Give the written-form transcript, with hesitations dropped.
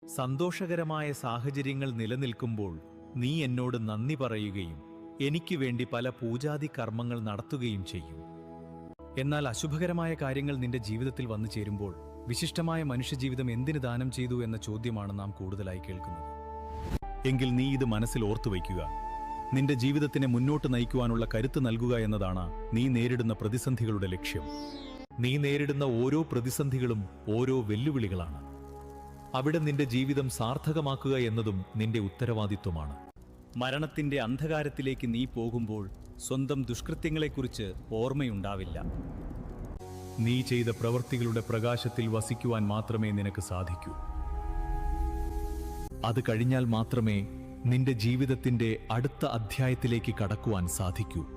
സന്തോഷകരമായ സാഹചര്യങ്ങൾ നിലനിൽക്കുമ്പോൾ നീ എന്നോട് നന്ദി പറയുകയും എനിക്ക് വേണ്ടി പല പൂജാതി കർമ്മങ്ങൾ നടത്തുകയും ചെയ്യും. എന്നാൽ അശുഭകരമായ കാര്യങ്ങൾ നിന്റെ ജീവിതത്തിൽ വന്നു ചേരുമ്പോൾ വിശിഷ്ടമായ മനുഷ്യജീവിതം എന്തിനു ദാനം ചെയ്തു എന്ന ചോദ്യമാണ് നാം കൂടുതലായി കേൾക്കുന്നത്. എങ്കിൽ നീ ഇത് മനസ്സിൽ ഓർത്തുവയ്ക്കുക. നിന്റെ ജീവിതത്തിനെ മുന്നോട്ട് നയിക്കുവാനുള്ള കരുത്ത് നൽകുക എന്നതാണ് നീ നേരിടുന്ന പ്രതിസന്ധികളുടെ ലക്ഷ്യം. നീ നേരിടുന്ന ഓരോ പ്രതിസന്ധികളും ഓരോ വെല്ലുവിളികളാണ്. അവിടെ നിന്റെ ജീവിതം സാർത്ഥകമാക്കുക എന്നതും നിന്റെ ഉത്തരവാദിത്വമാണ്. മരണത്തിന്റെ അന്ധകാരത്തിലേക്ക് നീ പോകുമ്പോൾ സ്വന്തം ദുഷ്കൃത്യങ്ങളെക്കുറിച്ച് ഓർമ്മയുണ്ടാവില്ല. നീ ചെയ്ത പ്രവൃത്തികളുടെ പ്രകാശത്തിൽ വസിക്കുവാൻ മാത്രമേ നിനക്ക് സാധിക്കൂ. അത് കഴിഞ്ഞാൽ മാത്രമേ നിന്റെ ജീവിതത്തിന്റെ അടുത്ത അധ്യായത്തിലേക്ക് കടക്കുവാൻ സാധിക്കൂ.